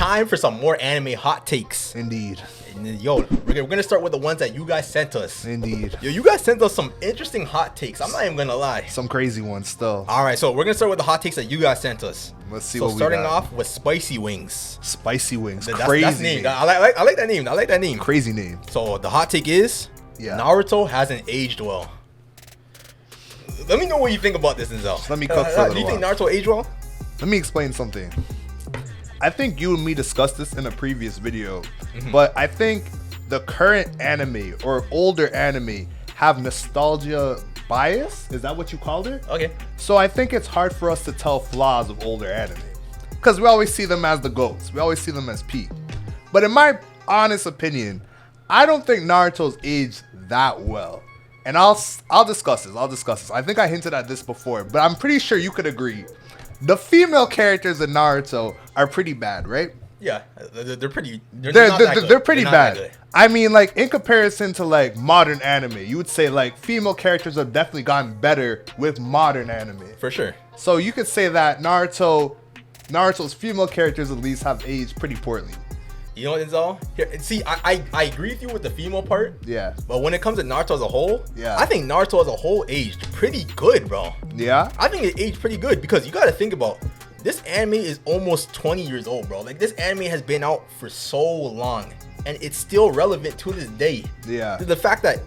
time for some more anime hot takes. Indeed. And yo, we're gonna start with the ones that you guys sent us. Indeed. Yo, you guys sent us some interesting hot takes. I'm not even gonna lie. Some crazy ones still. All right, so we're gonna start with the hot takes that you guys sent us. Let's see so what we starting got. off with spicy wings. Spicy wings. That's Crazy name. name. I like that name. I like that name. Crazy name. So the hot take is Naruto hasn't aged well. Let me know what you think about this, Denzel. Let me cook for a little Do you think while. Naruto aged well? Let me explain something. I think you and me discussed this in a previous video, but I think the current anime or older anime have nostalgia bias. Is that what you called it? Okay. So I think it's hard for us to tell flaws of older anime because we always see them as the GOATs. We always see them as peak. But in my honest opinion, I don't think Naruto's aged that well. And I'll discuss this. I think I hinted at this before, but I'm pretty sure you could agree. The female characters in Naruto are pretty bad, right? Yeah, they're pretty. They're pretty bad. I mean, like in comparison to like modern anime, you would say like female characters have definitely gotten better with modern anime. For sure. So you could say that Naruto's female characters at least have aged pretty poorly. You know what, Denzel? Here, see, I agree with you with the female part. Yeah. But when it comes to Naruto as a whole, yeah, I think Naruto as a whole aged pretty good, bro. Yeah. I think it aged pretty good because you got to think about this anime is almost 20 years old, bro. Like this anime has been out for so long and it's still relevant to this day. Yeah. The fact that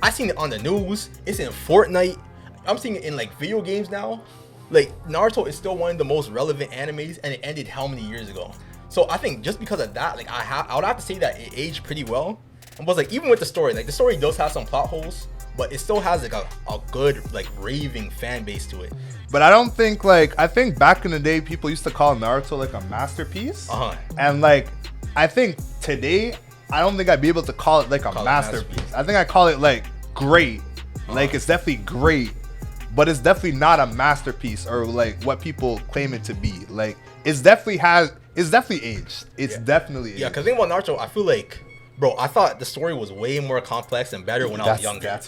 I seen it on the news, it's in Fortnite. I'm seeing it in like video games now. Like Naruto is still one of the most relevant animes and it ended how many years ago? So I think just because of that, like I would have to say that it aged pretty well. And was like even with the story, like the story does have some plot holes, but it still has like a good like raving fan base to it. But I don't think I think back in the day people used to call Naruto like a masterpiece. And like I think today I don't think I'd be able to call it like a masterpiece. I think I call it like great. Like it's definitely great, but it's definitely not a masterpiece or like what people claim it to be. Like it's definitely aged. It's definitely aged. Yeah, because think about Naruto, I feel like, bro, I thought the story was way more complex and better when I was younger.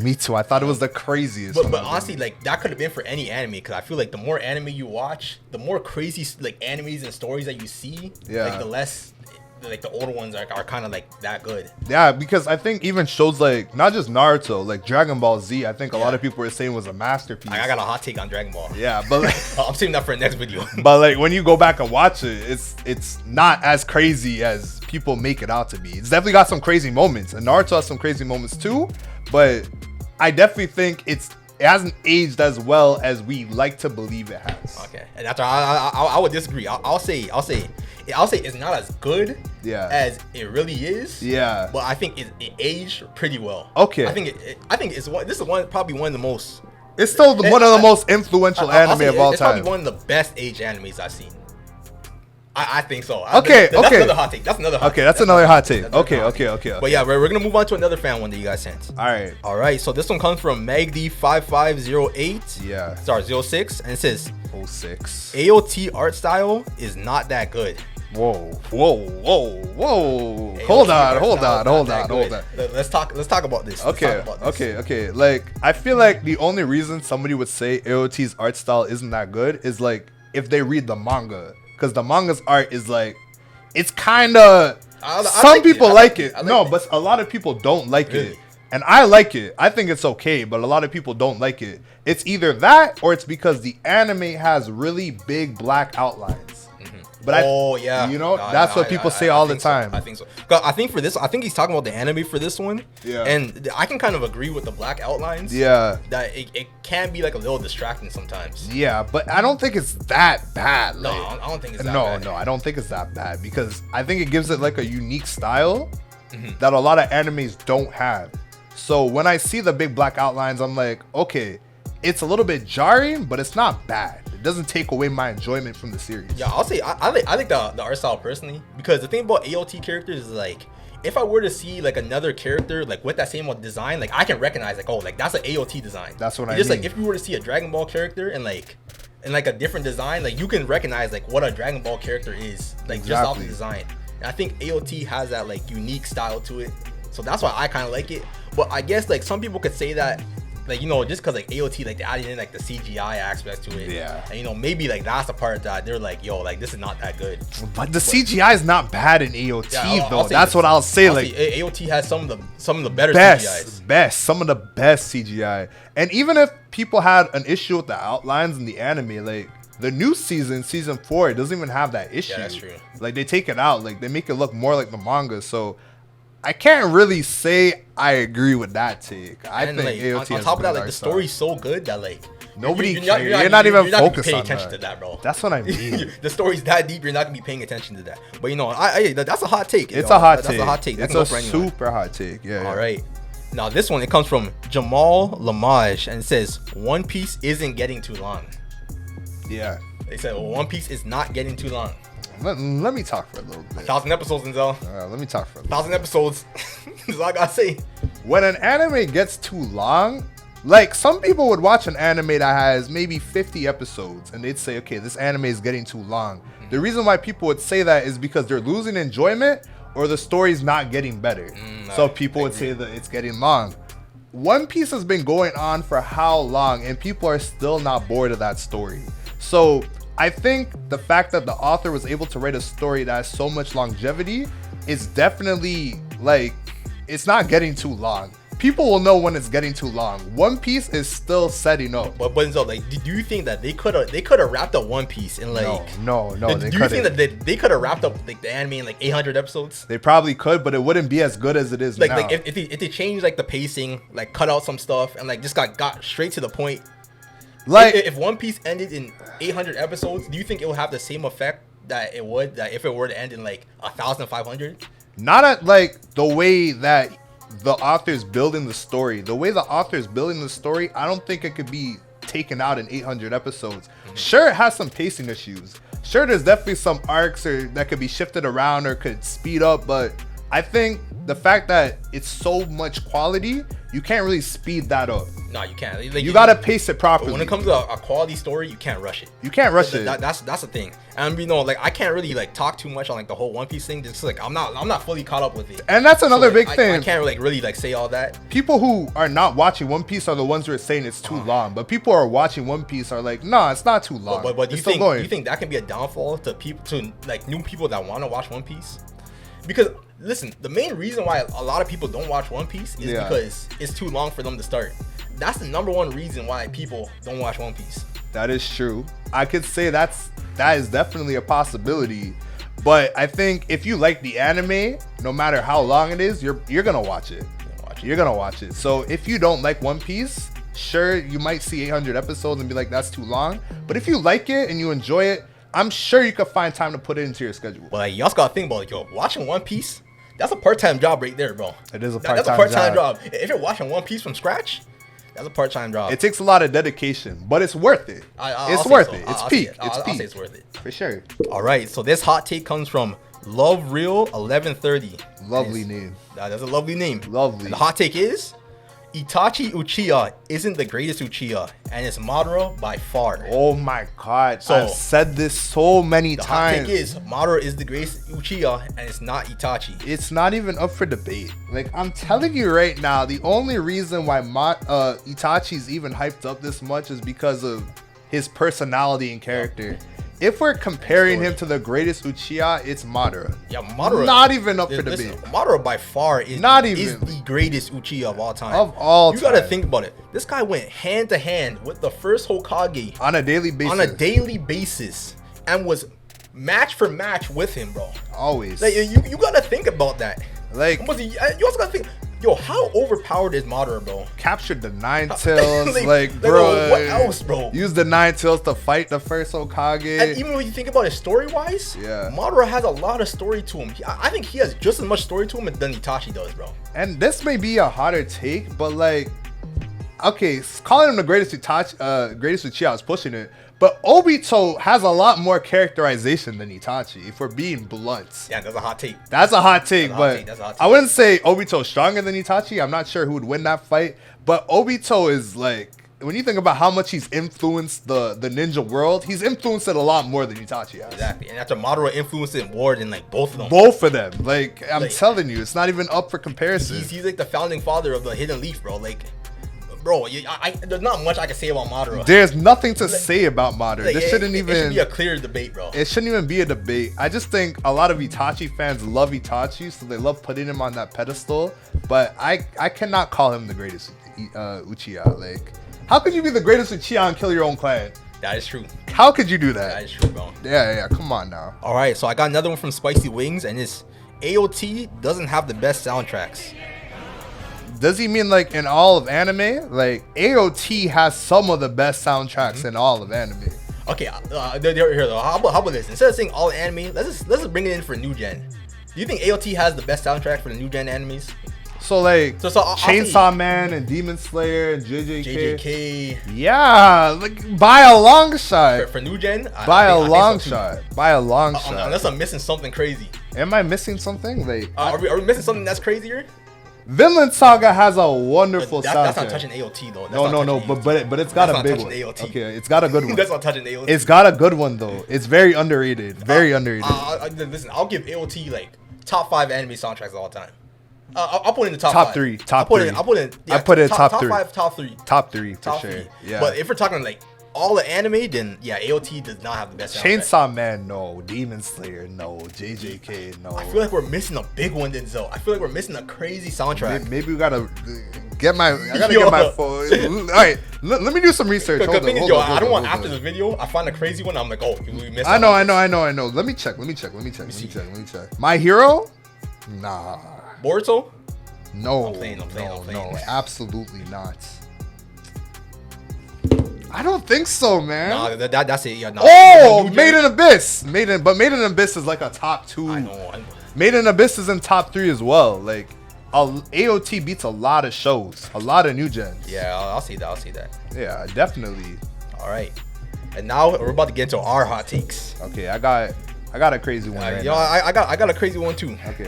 Me too. I thought it was the craziest. But honestly, like that could have been for any anime because I feel like the more anime you watch, the more crazy like animes and stories that you see, like the less like the older ones are kind of like that good. Yeah, because I think even shows like not just Naruto, like Dragon Ball Z, I think a lot of people were saying was a masterpiece. I got a hot take on Dragon Ball. Yeah, but like, I'm saving that for the next video. But like when you go back and watch it, it's not as crazy as people make it out to be. It's definitely got some crazy moments, and Naruto has some crazy moments too. But I definitely think it hasn't aged as well as we like to believe it has. Okay, and after I would disagree. I'll say it's not as good as it really is. Yeah. But I think it aged pretty well. Okay. I think this is probably one of the most. It's still one of the most influential anime of all time. It's probably one of the best age animes I've seen. I think so. Okay. That's another hot take. That's another hot take. Okay. But yeah, we're gonna move on to another fan one that you guys sent. All right. So this one comes from Magd5508. Yeah. Sorry, 06, and it says 06. AOT art style is not that good. Whoa. Hold on. Let's talk about this. Okay. Like I feel like the only reason somebody would say AOT's art style isn't that good is like if they read the manga. Because the manga's art is like, it's kind of, some people like it. But a lot of people don't like it. And I like it. I think it's okay, but a lot of people don't like it. It's either that or it's because the anime has really big black outlines. But that's what people say all the time. I think so. I think for this, I think he's talking about the anime for this one. Yeah. And I can kind of agree with the black outlines. Yeah. That it can be like a little distracting sometimes. Yeah, but I don't think it's that bad. No, I don't think it's that bad. No, I don't think it's that bad because I think it gives it like a unique style that a lot of animes don't have. So when I see the big black outlines, I'm like, okay, it's a little bit jarring, but it's not bad. It doesn't take away my enjoyment from the series. Yeah, I'll say I like the art style personally because the thing about AOT characters is like if I were to see like another character like with that same design, like I can recognize like that's an AOT design. That's what I mean. Just like if you were to see a Dragon Ball character and like a different design, like you can recognize like what a Dragon Ball character is like just off the design. And I think AOT has that like unique style to it, so that's why I kind of like it. But I guess like some people could say that like, you know, just because like AOT, like they added in like the CGI aspect to it. Yeah. And you know, maybe like that's the part that they're like, yo, like this is not that good. But the CGI is not bad in AOT though. I'll say That's this. what I'll say. I'll Like say AOT has some of the better CGIs. Some of the best CGI. And even if people had an issue with the outlines in the anime, like the new season 4, it doesn't even have that issue. Yeah, that's true. Like they take it out, like they make it look more like the manga. So I can't really say I agree with that take. I think like, AOT on top of that, like the story's so good that like nobody you're not even gonna be focused paying on attention that. to that, bro. That's what I mean. The story's that deep, you're not gonna be paying attention to that. But you know, that's a hot take. It's a hot take. That's a hot take. It's a super hot take. Yeah. All right. Now this one, it comes from Jamal Lamage, and it says One Piece isn't getting too long. Yeah. They said One Piece is not getting too long. Let me talk for a little bit. 1,000 episodes, Denzel. Let me talk for a little 1,000 episodes. That's all I gotta say. When an anime gets too long, like some people would watch an anime that has maybe 50 episodes and they'd say, okay, this anime is getting too long. The reason why people would say that is because they're losing enjoyment or the story's not getting better. So people would say that it's getting long. One Piece has been going on for how long and people are still not bored of that story. So I think the fact that the author was able to write a story that has so much longevity is definitely like, it's not getting too long. People will know when it's getting too long. One Piece is still setting up. But so like, do you think that they could have wrapped up One Piece in like? No. Do you think that they could have wrapped up like the anime in like 800 episodes? They probably could, but it wouldn't be as good as it is now. Like if they changed like the pacing, like cut out some stuff, and like just got straight to the point. Like if One Piece ended in 800 episodes, do you think it would have the same effect that it would that if it were to end in like 1,500? Not at like the way that the author's building the story. The way the author's building the story, I don't think it could be taken out in 800 episodes. Sure, it has some pacing issues. Sure, there's definitely some arcs that could be shifted around or could speed up, but I think the fact that it's so much quality, you can't really speed that up. No, you can't. Like, you gotta pace it properly. When it comes to a quality story, you can't rush it. You can't rush it. That's the thing. And you know, like I can't really like talk too much on like the whole One Piece thing. Just like I'm not fully caught up with it. And that's another big thing. I can't really like say all that. People who are not watching One Piece are the ones who are saying it's too long. But people who are watching One Piece are like, nah, it's not too long. But do you think that can be a downfall to people, to like new people that want to watch One Piece? Because listen, the main reason why a lot of people don't watch One Piece is because it's too long for them to start. That's the number one reason why people don't watch One Piece. That is true. I could say that is definitely a possibility. But I think if you like the anime, no matter how long it is, you're gonna watch it. You're gonna watch it. So if you don't like One Piece, sure, you might see 800 episodes and be like, that's too long. But if you like it and you enjoy it, I'm sure you could find time to put it into your schedule. Well, like, y'all gotta think about like, yo, watching One Piece, that's a part-time job right there, bro. It is That's a part-time job. If you're watching One Piece from scratch, that's a part-time job. It takes a lot of dedication, but it's worth it. It's worth so. it. It's I'll peak. I'll say it's worth it. For sure. All right, so this hot take comes from Love Real 1130. Lovely name. That's a lovely name. Lovely. And the hot take is Itachi Uchiha isn't the greatest Uchiha, and it's Madara by far. Oh my god. So, I've said this so many the times. hot take is Madara is the greatest Uchiha, and it's not Itachi. It's not even up for debate. Like, I'm telling you right now, the only reason why Itachi's even hyped up this much is because of his personality and character. If we're comparing him to the greatest Uchiha, it's Madara. Yeah, Madara. Not even up for debate. Madara by far is the greatest Uchiha of all time. Of all time. You gotta think about it. This guy went hand to hand with the first Hokage on a daily basis. And was match for match with him, bro. Always. Like, you gotta think about that. Like, you also gotta think, yo, how overpowered is Madara, bro? Captured the Nine Tails, bro. What else, bro? Used the Nine Tails to fight the first Hokage. And even when you think about it story-wise, Madara has a lot of story to him. I think he has just as much story to him than Itachi does, bro. And this may be a hotter take, but like, okay, calling him the greatest Uchiha, I was pushing it. But Obito has a lot more characterization than Itachi, if we're being blunt. Yeah, that's a hot take. That's a hot take, I wouldn't say Obito's stronger than Itachi. I'm not sure who would win that fight. But Obito is like, when you think about how much he's influenced the ninja world, he's influenced it a lot more than Itachi has. Exactly. And after Madara influenced it more than like both of them. Both of them. Like, I'm telling you, it's not even up for comparison. He's like the founding father of the Hidden Leaf, bro. Like, bro, there's not much I can say about Madara. There's nothing to say about Madara. Like, This shouldn't even. It should be a clear debate, bro. It shouldn't even be a debate. I just think a lot of Itachi fans love Itachi, so they love putting him on that pedestal. But I cannot call him the greatest Uchiha. Like, how could you be the greatest Uchiha and kill your own clan? That is true. How could you do that? That is true, bro. Yeah. Come on now. All right, so I got another one from Spicy Wings, and it's AOT doesn't have the best soundtracks. Does he mean like in all of anime? Like AOT has some of the best soundtracks in all of anime. Okay, here though. How about this? Instead of saying all anime, let's just bring it in for new gen. Do you think AOT has the best soundtrack for the new gen animes? So like So Chainsaw Man and Demon Slayer and JJK. JJK. Yeah, like by a long shot. For new gen? By a long shot. Unless I'm missing something crazy. Am I missing something? Like, are we missing something that's crazier? Vinland Saga has a wonderful soundtrack. That's not touching AOT though. No, but it's got a big one. AOT. Okay, it's got a good one. That's not touching AOT. It's got a good one though. It's very underrated. Very underrated. Listen, I'll give AOT like top 5 anime soundtracks of all time. I'll put it in the top 5. 3. I'll put it in top 3. 5, top 3. Top 3 for Top sure. 3. Yeah. But if we're talking like all the anime, then yeah, AOT does not have the best soundtrack. Chainsaw Man, no. Demon Slayer, no. JJK, no. I feel like we're missing a big one, Denzel. I feel like we're missing a crazy soundtrack. Maybe we gotta get my. I gotta get my phone. All right, let me do some research. The thing is, I don't want after the video, I find a crazy one. I'm like, oh, we missed. I know. Let me check. My Hero? Nah. Boruto? No. I'm playing. No, absolutely not. I don't think so, man. Nah, that's it. Yeah, nah. Oh, Made in Abyss. Made in Abyss is like a top 2. I know. Made in Abyss is in top 3 as well. Like, AOT beats a lot of shows, a lot of new gens. Yeah, I'll see that. Yeah, definitely. All right, and now we're about to get into our hot takes. Okay, I got a crazy one. Right yo, I got a crazy one too. Okay.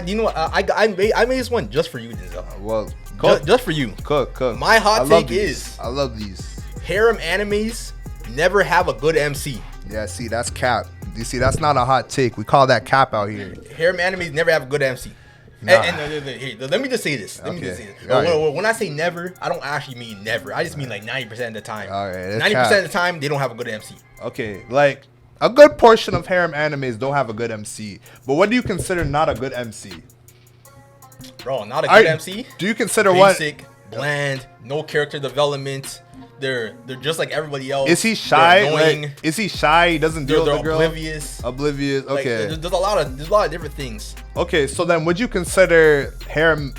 You know what? I made this one just for you, Denzel. Well, just for you. Cook. My hot take is I love these. Harem animes never have a good MC. Yeah, see, that's cap. You see, that's not a hot take. We call that cap out here. Harem animes never have a good MC. Nah. Here, let me just say this. Right. When I say never, I don't actually mean never. I just mean like 90% of the time. All right, 90% of the time, they don't have a good MC. Okay, like a good portion of harem animes don't have a good MC. But what do you consider not a good MC? Bro, not a good MC? Do you consider basic, bland, no character development. They're just like everybody else. Is he shy? Like, is he shy? He doesn't deal with the girl. Oblivious. Okay. Like, there's a lot of different things. Okay, so then would you consider harem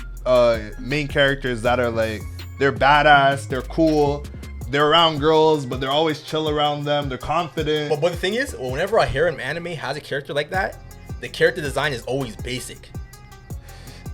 main characters that are like they're badass, they're cool, they're around girls, but they're always chill around them, they're confident. But the thing is, whenever a harem anime has a character like that, the character design is always basic.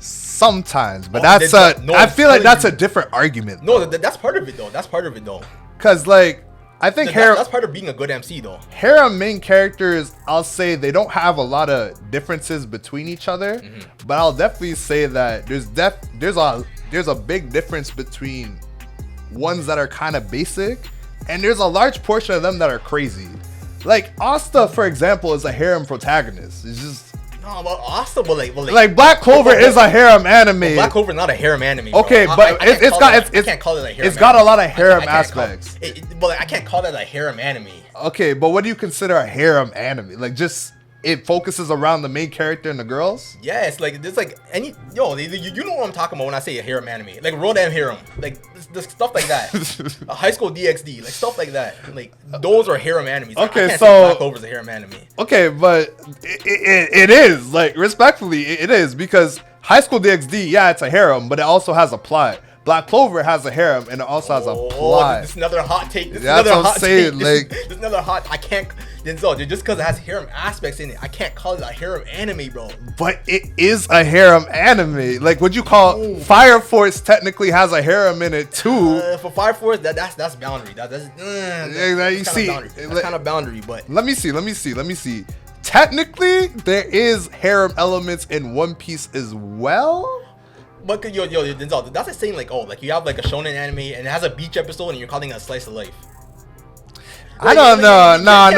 Sometimes, but I feel like that's a different argument. No, that's part of it though. Cause like I think that's part of being a good MC though. Harem main characters, I'll say they don't have a lot of differences between each other, but I'll definitely say that there's a big difference between ones that are kind of basic, and there's a large portion of them that are crazy. Like Asta, for example, is a harem protagonist. It's just. No, but Asta, like Black Clover is a harem anime. Black Clover is not a harem anime. Bro. Okay, but I can't call it a harem. It's got a lot of harem aspects. But I can't call that a harem anime. Okay, but what do you consider a harem anime? Like just it focuses around the main character and the girls? Yeah, it's like there's like you know what I'm talking about when I say a harem anime. Like Rodan Harem. Like this stuff like that. A High School DxD, like stuff like that. Like those are harem animes. Okay, I can't so say Black Clover's a harem anime. Okay, but it is, like, respectfully, it is, because High School DxD, yeah, it's a harem, but it also has a plot. Black Clover has a harem and it also has a plot. This is another hot take. That's what I'm saying. Like, this is another hot. I can't. Denzel, just because it has harem aspects in it, I can't call it a harem anime, bro. But it is a harem anime. Like, would you call Fire Force technically has a harem in it too? For Fire Force, that's boundary. That's kind of boundary. But let me see. Technically, there is harem elements in One Piece as well. But Denzel, that's the same. Like, like you have like a shonen anime and it has a beach episode and you're calling it a slice of life. I don't know. No. You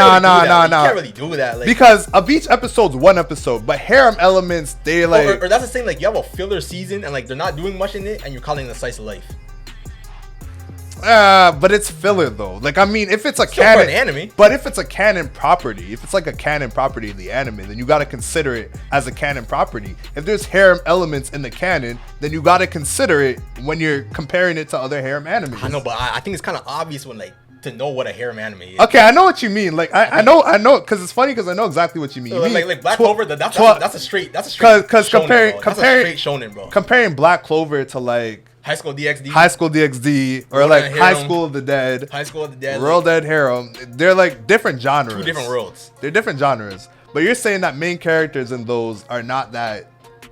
can't really do that. Like, because a beach episode's one episode, but harem elements, they like. Or that's the same. Like you have a filler season and like they're not doing much in it, and you're calling it a slice of life. But it's filler though. Like, I mean, if it's a Still canon for an anime. but if it's a canon property, if it's like a canon property in the anime, then you gotta consider it as a canon property. If there's harem elements in the canon, then you gotta consider it when you're comparing it to other harem animes. I know, but I think it's kind of obvious when like to know what a harem anime is. Okay, I know what you mean. Like, I know, because it's funny because I know exactly what you mean. So, You mean like Black Clover, that's a straight. Because comparing that's a straight shonen, bro. Comparing Black Clover to like High School DxD, or World like End High Harem. School of the Dead, World like, End Harem, they're like different genres. two different worlds. They're different genres. But you're saying that main characters in those are not that.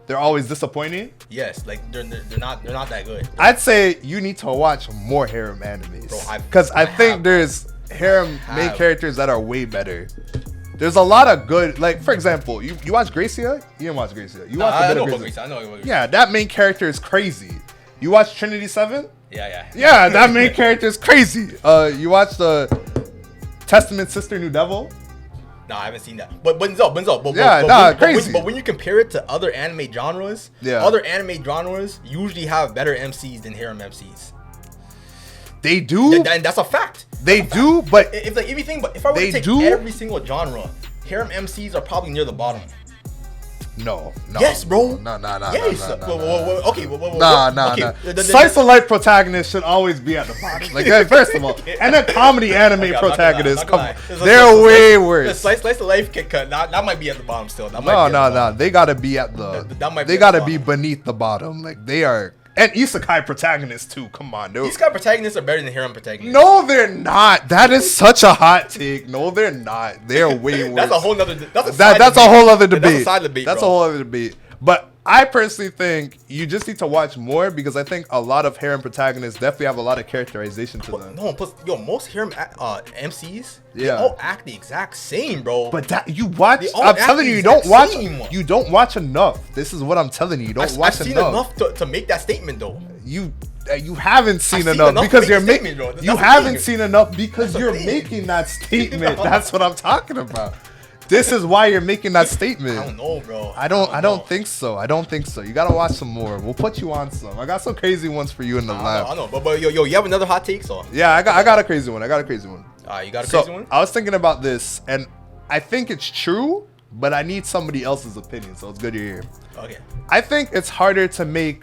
They're always disappointing. Yes, like they're not that good. I'd say you need to watch more harem animes, because I think there's harem main characters that are way better. There's a lot of good, like for example, you watch Gracia? You didn't watch Gracia. You watched a bit of Gracia. I know about Gracia. Yeah, that main character is crazy. You watch Trinity 7? Yeah. Yeah, that main character is crazy. You watch the Testament Sister New Devil? No, I haven't seen that. But crazy. But when you compare it to other anime genres, other anime genres usually have better MCs than harem MCs. They do, and that's a fact. They do, but if I were to take every single genre, harem MCs are probably near the bottom. No. Yes, bro. No. Yes. Okay. Slice of life protagonists should always be at the bottom. Like, first of all, and then comedy anime protagonists, they're way worse. Slice of life that might be at the bottom still. No. They gotta be at the. They gotta be beneath the bottom. Like they are. And isekai protagonists too. Come on, dude. Isekai protagonists are better than harem protagonists. No, they're not. That is such a hot take. No, they're not. They're way worse. That's a whole other. That's a whole other debate. That's a side debate. That's a whole other debate. But I personally think you just need to watch more, because I think a lot of harem protagonists definitely have a lot of characterization to them. No, plus most harem MCs, they all act the exact same, bro. But that you watch, I'm telling you, you don't watch. You don't watch enough. This is what I'm telling you. You don't watch enough. I've seen enough to make that statement, though. You haven't seen enough because you're making. You haven't seen enough because you're making that statement. That's what I'm talking about. This is why you're making that statement. I don't know, bro. I don't think so. You gotta watch some more. We'll put you on some. I got some crazy ones for you in the lab. I know. But yo, you have another hot take, so. Yeah, I got a crazy one. You got a crazy one? I was thinking about this, and I think it's true, but I need somebody else's opinion, so it's good you're here. Okay. I think it's harder to make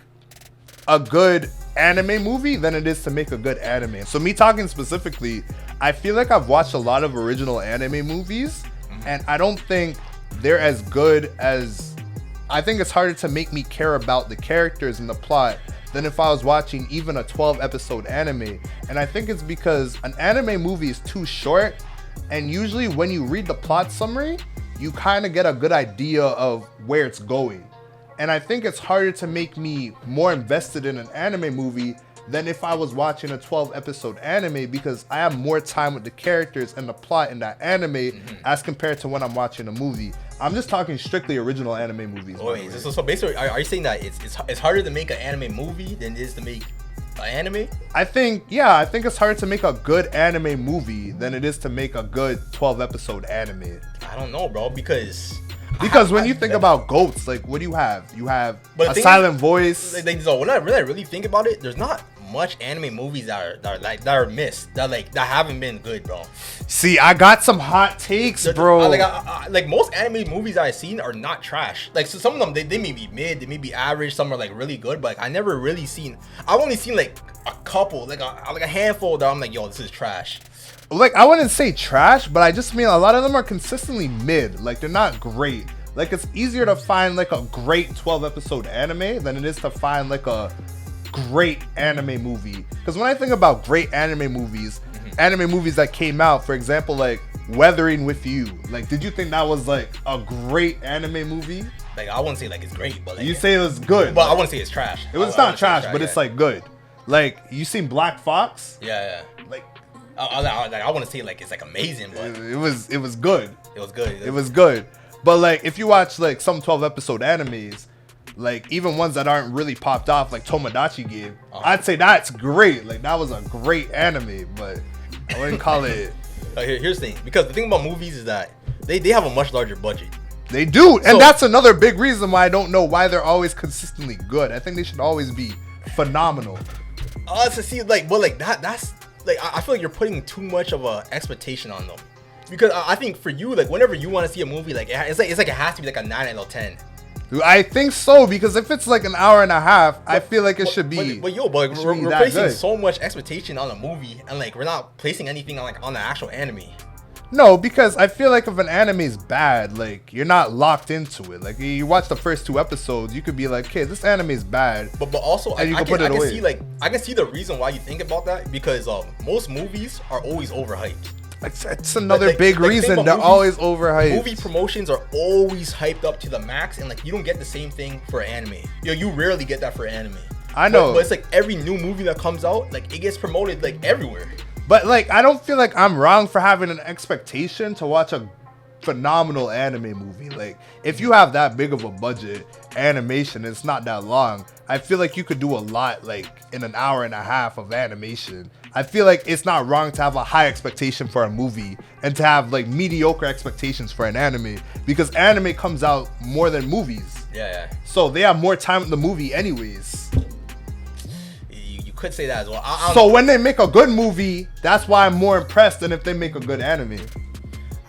a good anime movie than it is to make a good anime. So me talking specifically, I feel like I've watched a lot of original anime movies, and I don't think they're as good as. I think it's harder to make me care about the characters and the plot than if I was watching even a 12-episode anime. And I think it's because an anime movie is too short, and usually when you read the plot summary, you kind of get a good idea of where it's going. And I think it's harder to make me more invested in an anime movie than if I was watching a 12-episode anime, because I have more time with the characters and the plot in that anime as compared to when I'm watching a movie. I'm just talking strictly original anime movies. So basically, are you saying that it's harder to make an anime movie than it is to make an anime? I think it's harder to make a good anime movie than it is to make a good 12-episode anime. I don't know, bro, because when you think about GOATs, like, what do you have? You have a silent voice. When I really think about it, there's not much anime movies that are missed, that haven't been good, bro. See, I got some hot takes, bro. Like most anime movies that I've seen are not trash. Like, so some of them they may be mid, they may be average, some are like really good, but I never really seen. I've only seen like a couple, like a handful that I'm like, yo, this is trash. Like, I wouldn't say trash, but I just mean a lot of them are consistently mid. Like, they're not great. Like, it's easier to find like a great 12-episode anime than it is to find like a great anime movie. Because when I think about great anime movies that came out, for example, like Weathering with You, like, did you think that was like a great anime movie? Like, I wouldn't say like it's great, but like, you say it was good, but I wouldn't say it's trash. It's not trash, but it's like good. Like, you seen Black Fox? Yeah. Like, I want to say like it's like amazing, but it was good. It was good. But like, if you watch like some 12-episode animes, like even ones that aren't really popped off, like Tomodachi Game, I'd say that's great. Like, that was a great anime, but I wouldn't call it. Here's the thing, because the thing about movies is that they have a much larger budget. They do, and that's another big reason why I don't know why they're always consistently good. I think they should always be phenomenal. To see like, but like that's like I feel like you're putting too much of a expectation on them, because I think for you, like whenever you want to see a movie, like it's like it has to be like a 9 out of 10. I think so, because if it's like an hour and a half, I feel like it should be. But we're placing so much expectation on a movie, and like we're not placing anything on the actual anime. No, because I feel like if an anime is bad, like you're not locked into it. Like you watch the first 2 episodes, you could be like, okay, this anime is bad. But also, and I can see the reason why you think about that, because most movies are always overhyped. It's another big reason. They're always overhyped. Movie promotions are always hyped up to the max, and like you don't get the same thing for anime. You rarely get that for anime. I know, but it's like every new movie that comes out, like it gets promoted like everywhere. But like I don't feel like I'm wrong for having an expectation to watch a phenomenal anime movie. Like if you have that big of a budget, animation, it's not that long, I feel like you could do a lot like in an hour and a half of animation. I feel like it's not wrong to have a high expectation for a movie and to have like mediocre expectations for an anime, because anime comes out more than movies. Yeah. So they have more time in the movie anyways. You could say that as well. So when they make a good movie, that's why I'm more impressed than if they make a good anime.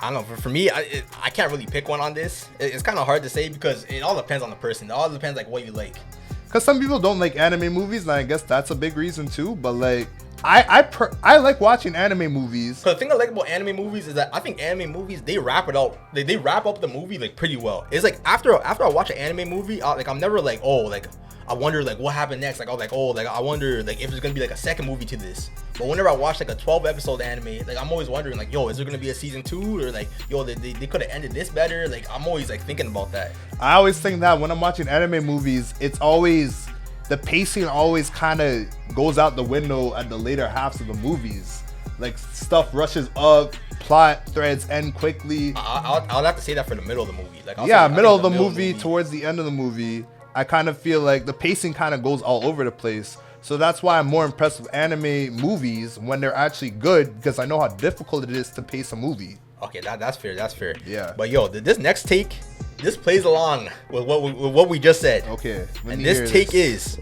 I don't know. For me, I can't really pick one on this. It's kind of hard to say, because it all depends on the person. It all depends like what you like. Because some people don't like anime movies, and I guess that's a big reason too. But like, I like watching anime movies. So the thing I like about anime movies is that I think anime movies, they wrap it out. They wrap up the movie like pretty well. It's like after I watch an anime movie, I'm never like, oh, like I wonder like what happened next. Like I wonder like if there's gonna be like a second movie to this. But whenever I watch like a 12 episode anime, like I'm always wondering like, yo, is there gonna be a season 2, or like, yo, they could have ended this better. Like I'm always like thinking about that. I always think that when I'm watching anime movies, it's always the pacing always kind of goes out the window at the later halves of the movies. Like stuff rushes up, plot threads end quickly. I'll have to say that for the middle of the movie. Like middle of the movie, towards the end of the movie, I kind of feel like the pacing kind of goes all over the place. So that's why I'm more impressed with anime movies when they're actually good, because I know how difficult it is to pace a movie. Okay, that's fair. That's fair. Yeah. But yo, this next take, this plays along with what we just said. Okay. And this take is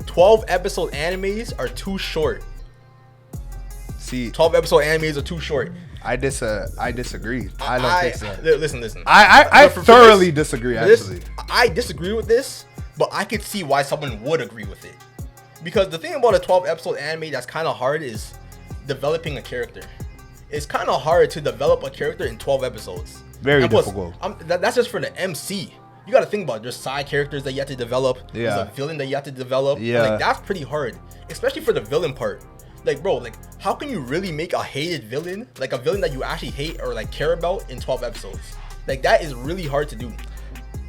12 episode animes are too short. See, 12 episode animes are too short. I disagree. I don't think so. Listen. I thoroughly disagree, actually. I disagree with this, but I could see why someone would agree with it. Because the thing about a 12 episode anime that's kind of hard is developing a character. It's kind of hard to develop a character in 12 episodes. Very difficult. That's just for the MC. You got to think about it. There's side characters that you have to develop. Yeah. There's a villain that you have to develop. Yeah. Like that's pretty hard, especially for the villain part. Like, bro, like how can you really make a hated villain, like a villain that you actually hate or like care about, in 12 episodes? Like that is really hard to do.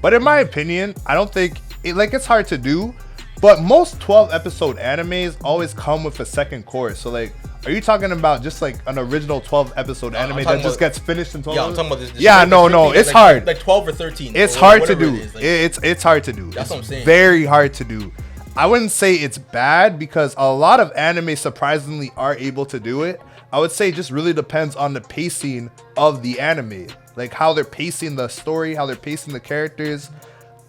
But in my opinion, I don't think it's hard to do. But most 12 episode animes always come with a second course. So like, are you talking about just like an original 12 episode anime that just gets finished in 12? Yeah, I'm talking about this. Yeah, no, it's like, hard. Like 12 or 13. It's or hard to do. It's hard to do. That's what I'm saying. Very hard to do. I wouldn't say it's bad, because a lot of anime surprisingly are able to do it. I would say it just really depends on the pacing of the anime, like how they're pacing the story, how they're pacing the characters.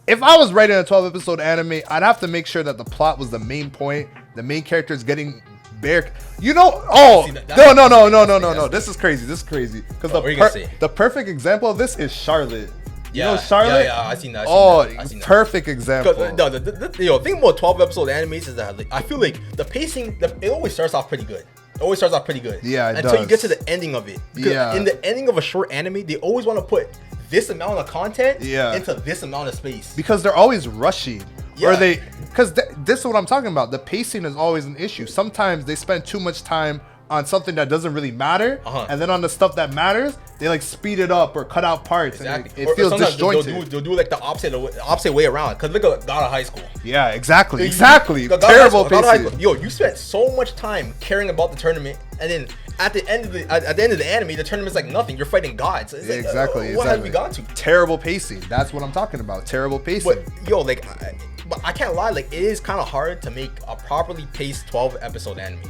If I was writing a 12 episode anime, I'd have to make sure that the plot was the main point. The main character is getting bare. No. This is crazy. Because the perfect example of this is Charlotte. You know Charlotte? Yeah, I seen that. Perfect example. The thing about 12 episode animes is that like, I feel like the pacing, it always starts off pretty good. Yeah, until you get to the ending of it. Because in the ending of a short anime, they always want to put this amount of content into this amount of space. Because they're always rushing. Yeah. Because this is what I'm talking about. The pacing is always an issue. Sometimes they spend too much time on something that doesn't really matter, and then on the stuff that matters, they like speed it up or cut out parts. Exactly. And it feels disjointed. They'll do like the opposite way around. Because look at God of High School. Yeah, exactly. Terrible pacing. Yo, you spent so much time caring about the tournament, and then at the end of the anime, the tournament's like nothing. You're fighting gods. It's like, exactly. What have we gone to? Terrible pacing. That's what I'm talking about. Terrible pacing. But yo, like, but I can't lie. Like, it is kind of hard to make a properly paced 12 episode anime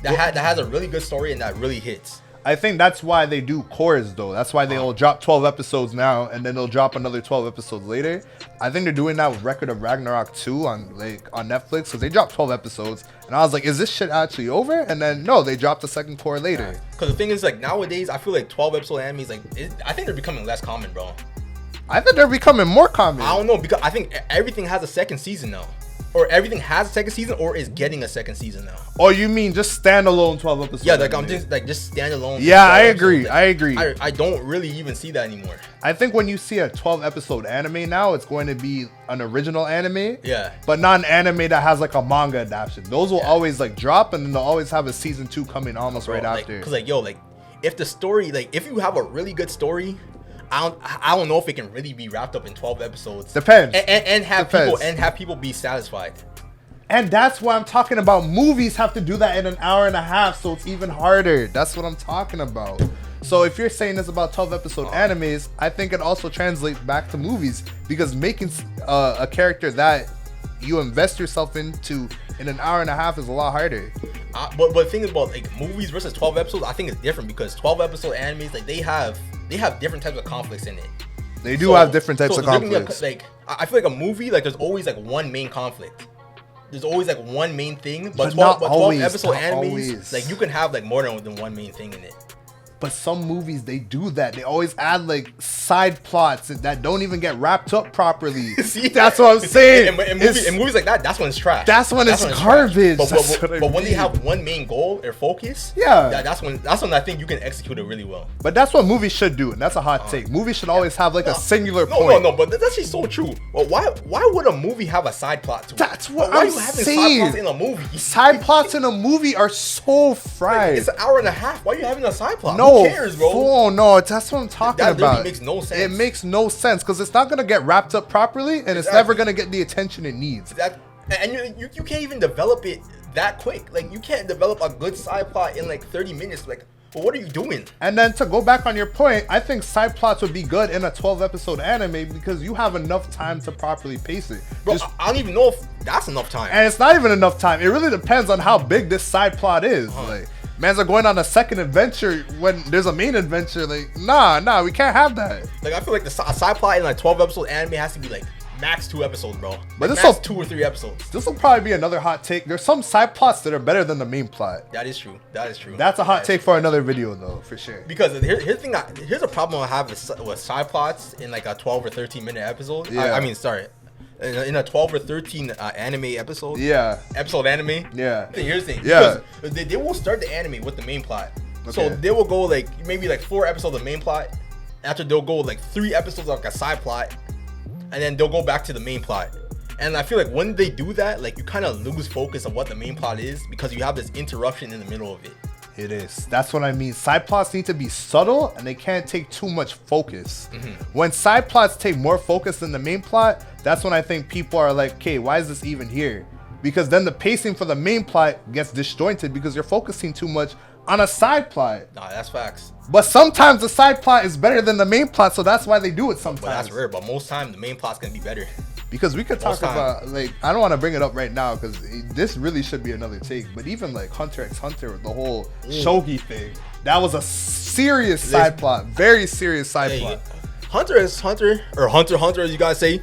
that has a really good story and that really hits. I think that's why they do cores though. That's why they'll drop 12 episodes now and then they'll drop another 12 episodes later. I think they're doing that with Record of Ragnarok 2 on Netflix, because they dropped 12 episodes and I was like, is this shit actually over? And then no, they dropped the second core later. Because the thing is, like, nowadays I feel like 12 episode animes, like, I think they're becoming less common, bro. I think they're becoming more common. I don't know, because I think everything has a second season now. Or everything has a second season, or is getting a second season now. Oh, you mean just standalone 12 episodes? Yeah, like I'm just standalone. Yeah, I agree. I agree. I don't really even see that anymore. I think when you see a 12 episode anime now, it's going to be an original anime. Yeah. But not an anime that has like a manga adaptation. Those will always like drop, and then they'll always have a season 2 coming almost right after. Cause like, yo, like if the story, like if you have a really good story, I don't know if it can really be wrapped up in 12 episodes. Depends. And have people be satisfied. And that's why I'm talking about movies have to do that in an hour and a half, so it's even harder. That's what I'm talking about. So if you're saying this about 12 episode animes, I think it also translates back to movies, because making a character that you invest yourself into in an hour and a half is a lot harder. But the thing is about like movies versus 12 episodes, I think it's different, because 12 episode animes, like they have different types of conflicts in it. They do have different types of conflicts. Like I feel like a movie, like there's always like one main conflict. There's always like one main thing, but 12 episode animes, like you can have like more than one main thing in it. But some movies, they do that. They always add like side plots that don't even get wrapped up properly. See, that's what I'm saying. In movies like that, that's when it's trash. That's when it's garbage. But when they have one main goal or focus, that's when I think you can execute it really well. But that's what movies should do, and that's a hot take. Movies should always have like a singular point. No, but that's actually so true. Well, why would a movie have a side plot to it? That's what I'm saying. Side plots in a movie? Side plots in a movie are so fried. Like, it's an hour and a half. Why are you having a side plot? No. Who cares, bro? Oh no, that's what I'm talking about. That really makes no sense. It makes no sense, because it's not gonna get wrapped up properly, and it's never gonna get the attention it needs. And you can't even develop it that quick. Like you can't develop a good side plot in like 30 minutes. Like, well, what are you doing? And then to go back on your point, I think side plots would be good in a 12 episode anime, because you have enough time to properly pace it. Bro, I don't even know if that's enough time. And it's not even enough time. It really depends on how big this side plot is. Like, mans are going on a second adventure when there's a main adventure. Like, nah, we can't have that. Like, I feel like the side plot in like 12 episode anime has to be like max 2 episodes, bro. But like, this max 2 or 3 episodes. This will probably be another hot take. There's some side plots that are better than the main plot. That is true. That's a hot take for another video, though, for sure. Because here's a problem I have with side plots in like a 12 or 13 minute episode. Yeah. I mean, sorry. In a 12 or 13 anime episode. Yeah. Episode anime. Yeah. Here's the thing. Yeah. They will start the anime with the main plot. Okay. So they will go like maybe like 4 episodes of main plot. After they'll go like 3 episodes of like a side plot. And then they'll go back to the main plot. And I feel like when they do that, like you kind of lose focus of what the main plot is, because you have this interruption in the middle of it. It is. That's what I mean. Side plots need to be subtle, and they can't take too much focus. When side plots take more focus than the main plot, that's when I think people are like, okay, why is this even here? Because then the pacing for the main plot gets disjointed, because you're focusing too much on a side plot. Nah, that's facts. But sometimes the side plot is better than the main plot, so that's why they do it sometimes. But that's rare. But most time the main plot's gonna be better. Because we could talk about, like, I don't want to bring it up right now because this really should be another take. But even like Hunter x Hunter, the whole shogi thing, that was a serious side plot, very serious side plot. Hunter x Hunter, or Hunter x Hunter as you guys say,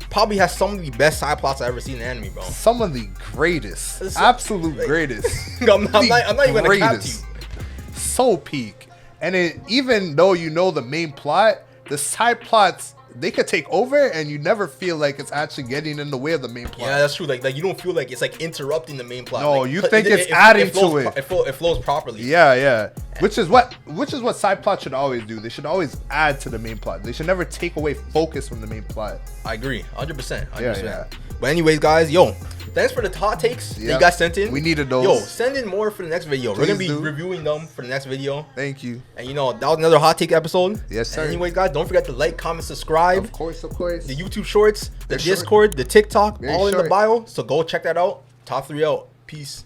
probably has some of the best side plots I've ever seen in anime, bro. Some of the greatest, absolute greatest. I'm not even gonna cap you. So peak, and even though you know the main plot, the side plots, they could take over and you never feel like it's actually getting in the way of the main plot. Yeah, that's true. Like you don't feel like it's like interrupting the main plot. No, like, you think it's adding to it. It flows properly. Yeah. Which is what side plots should always do. They should always add to the main plot. They should never take away focus from the main plot. I agree, 100%. Yeah. But anyways, guys, yo, thanks for the hot takes that you guys sent in. We needed those. Yo, send in more for the next video. Please We're gonna be reviewing them for the next video. Thank you. And you know, that was another hot take episode. Yes, sir. And anyways, guys, don't forget to like, comment, subscribe. Of course. The YouTube shorts, the Discord, the TikTok, all in the bio. So go check that out. Top 3 out. Peace.